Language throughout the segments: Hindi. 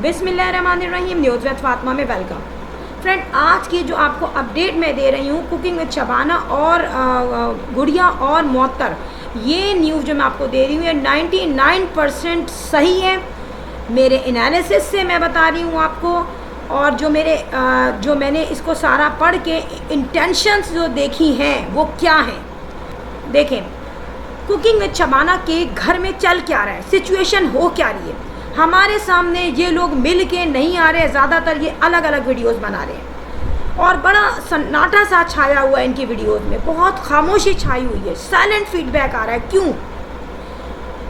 बिस्मिल्लाहिर्रहमानिर्रहीम। न्यूज़ विद फातिमा में वेलकम। फ्रेंड, आज की जो आपको अपडेट मैं दे रही हूँ कुकिंग विद शबाना और गुड़िया और मुअत्तर, ये न्यूज़ जो मैं आपको दे रही हूँ ये 99% सही है। मेरे एनालिसिस से मैं बता रही हूँ आपको, और जो मैंने इसको सारा पढ़ के इंटेंशंस जो देखी हैं वो क्या हैं। देखें, कुकिंग विद शबाना के घर में चल क्या रहा है, सिचुएशन हो क्या रही है। हमारे सामने ये लोग मिल के नहीं आ रहे, ज़्यादातर ये अलग अलग वीडियोस बना रहे हैं और बड़ा सन्नाटा सा छाया हुआ है इनकी वीडियोस में, बहुत खामोशी छाई हुई है, साइलेंट फीडबैक आ रहा है। क्यों?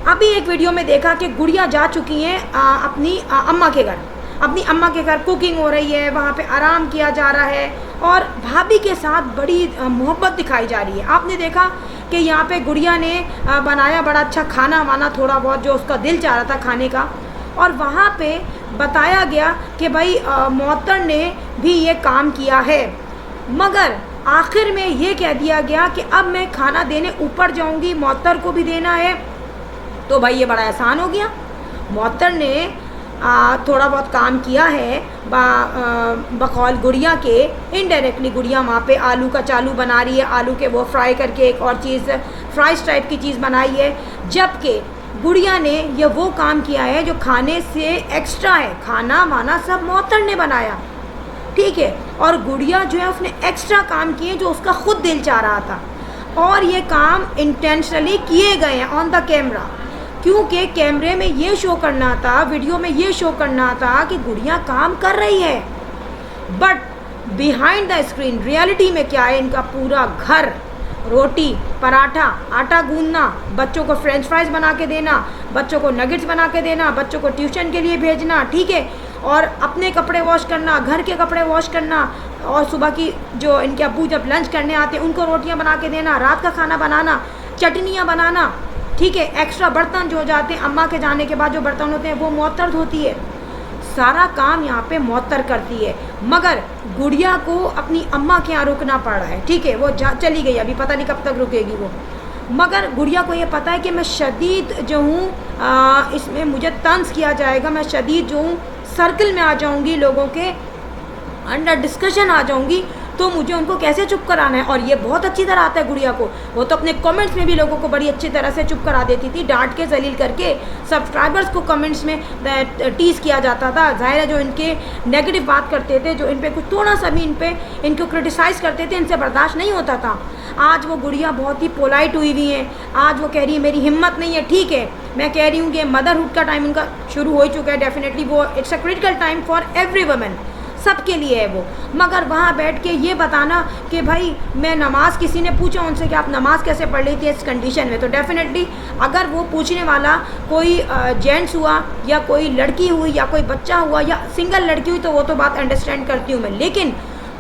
अभी एक वीडियो में देखा कि गुड़िया जा चुकी हैं अपनी अम्मा के घर, अपनी अम्मा के घर कुकिंग हो रही है, वहाँ पे आराम किया जा रहा है और भाभी के साथ बड़ी मोहब्बत दिखाई जा रही है। आपने देखा कि यहाँ पे गुड़िया ने बनाया बड़ा अच्छा खाना वाना, थोड़ा बहुत जो उसका दिल चाह रहा था खाने का, और वहाँ पे बताया गया कि भाई मुअत्तर ने भी ये काम किया है, मगर आखिर में ये कह दिया गया कि अब मैं खाना देने ऊपर जाऊँगी, मुअत्तर को भी देना है। तो भाई ये बड़ा आसान हो गया। मुअत्तर ने थोड़ा बहुत काम किया है बकौल गुड़िया के, इनडायरेक्टली गुड़िया वहाँ पे आलू का चालू बना रही है, आलू के वो फ्राई करके एक और चीज़ फ्राइज टाइप की चीज़ बनाई है, जबकि गुड़िया ने ये वो काम किया है जो खाने से एक्स्ट्रा है। खाना वाना सब मुअत्तर ने बनाया, ठीक है, और गुड़िया जो है उसने एक्स्ट्रा काम किए जो उसका खुद दिल चाह रहा था, और ये काम इंटेंशनली किए गए हैं ऑन द कैमरा, क्योंकि कैमरे में ये शो करना था, वीडियो में ये शो करना था कि गुड़िया काम कर रही है, but behind the screen reality में क्या है, इनका पूरा घर रोटी पराठा आटा गूंदना, बच्चों को फ्रेंच फ्राइज़ बना के देना, बच्चों को नगेट्स बना के देना, बच्चों को ट्यूशन के लिए भेजना, ठीक है, और अपने कपड़े वॉश करना, घर के कपड़े वॉश करना, और सुबह की जो इनके अब्बू जब लंच करने आते हैं उनको रोटियां बना के देना, रात का खाना बनाना, चटनियाँ बनाना, ठीक है, एक्स्ट्रा बर्तन जो हो जाते हैं अम्मा के जाने के बाद जो बर्तन होते हैं वो मुअत्तर धोती है। सारा काम यहाँ पे मुअत्तर करती है, मगर गुड़िया को अपनी अम्मा के यहाँ रुकना पड़ रहा है, ठीक है, वो चली गई, अभी पता नहीं कब तक रुकेगी वो, मगर गुड़िया को ये पता है कि मैं शदीद जो हूँ इसमें मुझे तंज किया जाएगा, मैं शदीद जो हूँ सर्कल में आ जाऊँगी, लोगों के अंडर डिस्कशन आ जाऊँगी, तो मुझे उनको कैसे चुप कराना है। और ये बहुत अच्छी तरह आता है गुड़िया को, वो तो अपने कमेंट्स में भी लोगों को बड़ी अच्छी तरह से चुप करा देती थी, डांट के जलील करके सब्सक्राइबर्स को कमेंट्स में टीज़ किया जाता था। जाहिर है जो इनके नेगेटिव बात करते थे, जो इन पे कुछ थोड़ा सा भी इनको क्रिटिसाइज़ करते थे, इनसे बर्दाश्त नहीं होता था। आज वो गुड़िया बहुत ही पोलाइट हुई हुई हैं, आज वो कह रही है मेरी हिम्मत नहीं है, ठीक है, मैं कह रही हूँ कि मदरहुड का टाइम उनका शुरू हो चुका है, डेफिनेटली वो it's a critical time for every women, सबके लिए है वो, मगर वहाँ बैठ के ये बताना कि भाई मैं नमाज़, किसी ने पूछा उनसे कि आप नमाज़ कैसे पढ़ रही थी इस कंडीशन में, तो डेफिनेटली अगर वो पूछने वाला कोई जेंट्स हुआ या कोई लड़की हुई या कोई बच्चा हुआ या सिंगल लड़की हुई तो वो तो बात अंडरस्टैंड करती हूँ मैं, लेकिन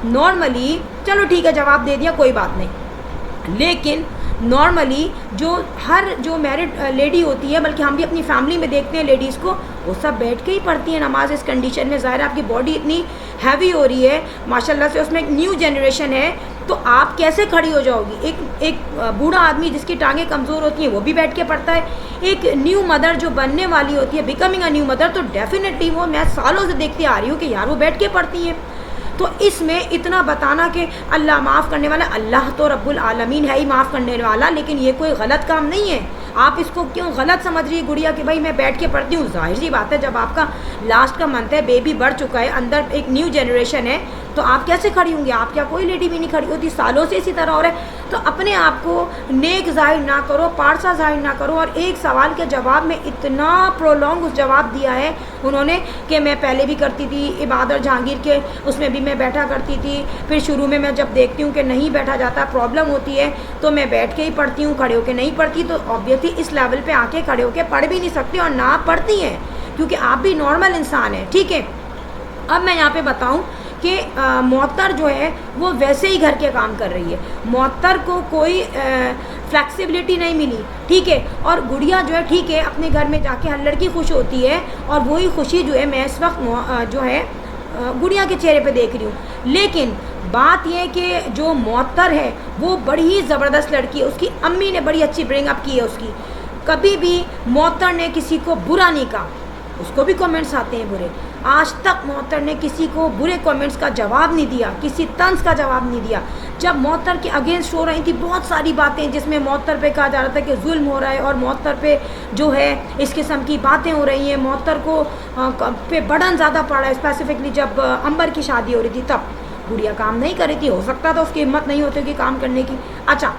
नॉर्मली चलो ठीक है जवाब दे दिया कोई बात नहीं, लेकिन नॉर्मली जो मैरिड लेडी होती है, बल्कि हम भी अपनी फैमिली में देखते हैं लेडीज़ को, वो सब बैठ के ही पढ़ती है नमाज इस कंडीशन में। ज़ाहिर आपकी बॉडी इतनी हैवी हो रही है माशाल्लाह से, उसमें एक न्यू जनरेशन है, तो आप कैसे खड़ी हो जाओगी। एक बूढ़ा आदमी जिसकी टांगें कमज़ोर होती हैं वो भी बैठ के पढ़ता है, एक न्यू मदर जो बनने वाली होती है, बिकमिंग अ न्यू मदर, तो डेफिनेटली वो मैं सालों से देखती आ रही हूँ कि यार वो बैठ के पढ़ती हैं। तो इसमें इतना बताना कि अल्लाह माफ़ करने वाला, अल्लाह तो रब्बुल आलमीन है ही माफ़ करने वाला, लेकिन ये कोई गलत काम नहीं है। आप इसको क्यों गलत समझ रही है गुड़िया कि भाई मैं बैठ के पढ़ती हूँ। जाहिर सी बात है, जब आपका लास्ट का मंथ है, बेबी बढ़ चुका है, अंदर एक न्यू जनरेशन है, तो आप कैसे खड़ी होंगी। आप क्या कोई लेडी भी नहीं खड़ी होती, सालों से इसी तरह हो रहा है। तो अपने आप को नेक जाहिर ना करो, पारसा जाहिर ना करो। और एक सवाल के जवाब में इतना प्रोलॉन्ग उस जवाब दिया है उन्होंने कि मैं पहले भी करती थी इबादत जहांगीर के, उसमें भी मैं बैठा करती थी, फिर शुरू में मैं जब देखती हूँ कि नहीं बैठा जाता, प्रॉब्लम होती है, तो मैं बैठ के ही पढ़ती हूँ, खड़े होके नहीं पढ़ती। तो ऑब्वियसली इस लेवल पे आके खड़े होके पढ़ भी नहीं सकती और ना पढ़ती हैं, क्योंकि आप भी नॉर्मल इंसान हैं, ठीक है। अब मैं यहाँ पे बताऊँ कि मुअत्तर जो है वो वैसे ही घर के काम कर रही है, मुअत्तर को कोई फ्लेक्सिबिलिटी नहीं मिली, ठीक है। और गुड़िया जो है ठीक है अपने घर में जाके हर लड़की खुश होती है, और वही खुशी जो है मैं इस वक्त जो है गुड़िया के चेहरे पे देख रही हूँ। लेकिन बात यह कि जो मुअत्तर है वो बड़ी ही ज़बरदस्त लड़की है, उसकी अम्मी ने बड़ी अच्छी ब्रिंग अप की है उसकी, कभी भी मुअत्तर ने किसी को बुरा नहीं कहा, उसको भी कमेंट्स आते हैं बुरे, आज तक मोहतर ने किसी को बुरे कमेंट्स का जवाब नहीं दिया, किसी तंज का जवाब नहीं दिया। जब मोहतर के अगेंस्ट हो रही थी बहुत सारी बातें जिसमें मोहतर पे कहा जा रहा था कि जुल्म हो रहा है और मोहतर पे जो है इस किस्म की बातें हो रही हैं, मोहतर को पे बर्डन ज़्यादा पड़ा है, स्पेसिफिकली जब अंबर की शादी हो रही थी तब गुड़िया काम नहीं कर रही थी, हो सकता था उसकी हिम्मत नहीं होती कि काम करने की। अच्छा,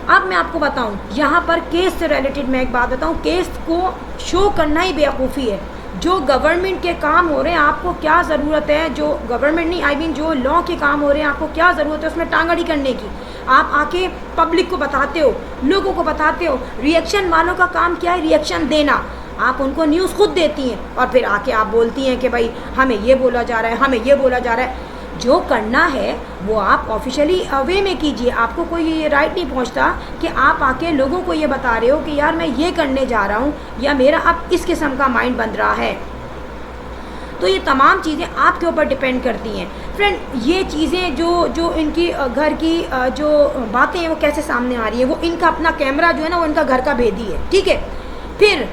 अब मैं आपको बताऊं, यहाँ पर केस से रिलेटेड मैं एक बात बताऊं, केस को शो करना ही बेवकूफ़ी है। जो गवर्नमेंट के काम हो रहे हैं आपको क्या ज़रूरत है, जो गवर्नमेंट नहीं आई मीन जो लॉ के काम हो रहे हैं आपको क्या ज़रूरत है उसमें टांगड़ी करने की। आप आके पब्लिक को बताते हो, लोगों को बताते हो। रिएक्शन वालों का काम क्या है, रिएक्शन देना। आप उनको न्यूज़ खुद देती हैं और फिर आके आप बोलती हैं कि भाई हमें ये बोला जा रहा है, हमें ये बोला जा रहा है। जो करना है वो आप ऑफिशियली वे में कीजिए। आपको कोई ये राइट नहीं पहुंचता कि आप आके लोगों को ये बता रहे हो कि यार मैं ये करने जा रहा हूँ या मेरा अब इस किस्म का माइंड बन रहा है। तो ये तमाम चीज़ें आपके ऊपर डिपेंड करती हैं फ्रेंड। ये चीज़ें जो इनकी घर की जो बातें हैं वो कैसे सामने आ रही है, वो इनका अपना कैमरा जो है ना वो इनका घर का भेदी है, ठीक है। फिर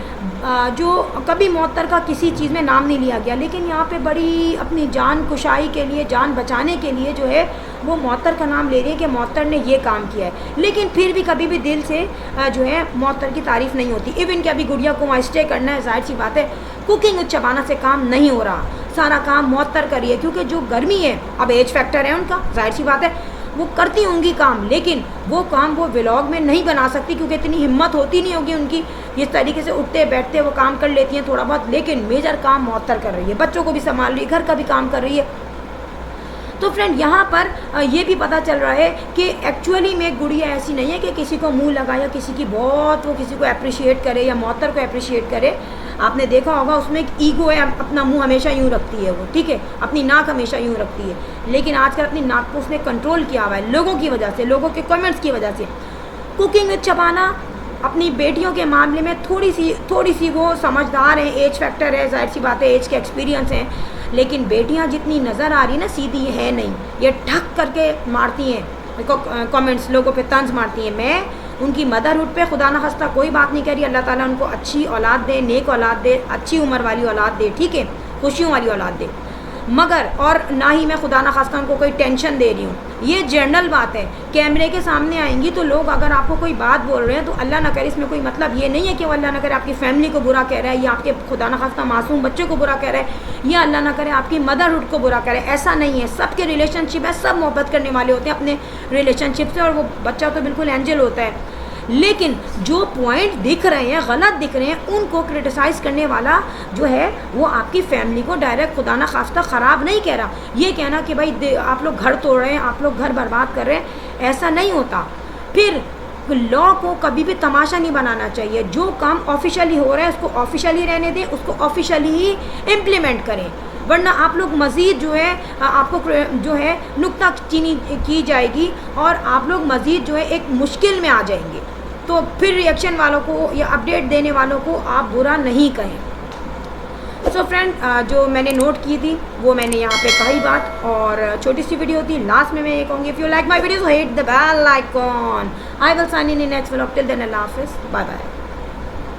जो कभी मोहतर का किसी चीज़ में नाम नहीं लिया गया, लेकिन यहाँ पे बड़ी अपनी जान कुशाई के लिए, जान बचाने के लिए जो है वो मोहतर का नाम ले रही है कि मोहतर ने ये काम किया है। लेकिन फिर भी कभी भी दिल से जो है मोहतर की तारीफ़ नहीं होती। इवन कि अभी गुड़िया को वहाँ स्टे करना है, जाहिर सी बात है कुकिंग विद शबाना से काम नहीं हो रहा, सारा काम मोहतर करिए, क्योंकि जो गर्मी है अब एज फैक्टर है उनका, जाहिर सी बात है वो करती होंगी काम, लेकिन वो काम वो व्लॉग में नहीं बना सकती क्योंकि इतनी हिम्मत होती नहीं होगी उनकी। इस तरीके से उठते बैठते वो काम कर लेती हैं थोड़ा बहुत, लेकिन मेजर काम मोहतर कर रही है, बच्चों को भी संभाल रही है, घर का भी काम कर रही है। तो फ्रेंड यहाँ पर ये भी पता चल रहा है कि एक्चुअली में गुड़िया ऐसी नहीं है कि किसी को मुंह लगाया, किसी की बहुत वो किसी को अप्रिशिएट करे या मोहतर को अप्रिशिएट करे। आपने देखा होगा उसमें एक ईगो है, अपना मुंह हमेशा यूँ रखती है वो, ठीक है, अपनी नाक हमेशा यूँ रखती है। लेकिन आजकल अपनी नाक को उसने कंट्रोल किया हुआ है लोगों की वजह से, लोगों के कमेंट्स की वजह से। कुकिंग विद शबाना अपनी बेटियों के मामले में थोड़ी सी वो समझदार हैं, एज फैक्टर है, जाहिर सी बात है एज के एक्सपीरियंस हैं। लेकिन बेटियां जितनी नज़र आ रही ना सीधी है नहीं, ये ठक करके मारती हैं कमेंट्स, लोगों पे तंज मारती हैं। मैं उनकी मदरहुड पे खुदा न खास्ता कोई बात नहीं कह रही, अल्लाह ताला उनको अच्छी औलाद दे, नेक औलाद दे, अच्छी उम्र वाली औलाद दे, ठीक है, खुशियों वाली औलाद दे। मगर और ना ही मैं खुदा न खास्ता उनको कोई टेंशन दे रही हूँ, ये जनरल बात है। कैमरे के सामने आएंगी तो लोग अगर आपको कोई बात बोल रहे हैं तो अल्लाह ना करे, इसमें कोई मतलब ये नहीं है कि वो अल्लाह ना करे आपकी फैमिली को बुरा कह रहा है या आपके खुदा न खास्ता मासूम बच्चों को बुरा कह रहा है या अल्लाह ना करे आपकी मदरहुड को बुरा कह रहा है, ऐसा नहीं है। सबके रिलेशनशिप है, सब मोहब्बत करने वाले होते हैं अपने रिलेशनशिप से, और वो बच्चा तो बिल्कुल एंजल होता है। लेकिन जो पॉइंट दिख रहे हैं, गलत दिख रहे हैं, उनको क्रिटिसाइज़ करने वाला जो है वो आपकी फैमिली को डायरेक्ट खुदा ना खास्ता ख़राब नहीं कह रहा। ये कहना कि भाई आप लोग घर तोड़ रहे हैं, आप लोग घर बर्बाद कर रहे हैं, ऐसा नहीं होता। फिर लॉ को कभी भी तमाशा नहीं बनाना चाहिए। जो काम ऑफिशियली हो रहा है उसको ऑफिशियली रहने दें, उसको ऑफिशियली ही इम्प्लीमेंट करें, वरना आप लोग मज़ीद जो है आपको जो है नुक्ताचीनी की जाएगी और आप लोग मज़ीद जो है एक मुश्किल में आ जाएंगे। तो फिर रिएक्शन वालों को या अपडेट देने वालों को आप बुरा नहीं कहें। सो फ्रेंड, जो मैंने नोट की थी वो मैंने यहाँ पे कही बात, और छोटी सी वीडियो थी। लास्ट में मैं ये कहूँगी, if you like my videos hit the bell icon. I will sign in next vlog. Till then अल्लाह हाफिज़, बाय बाय।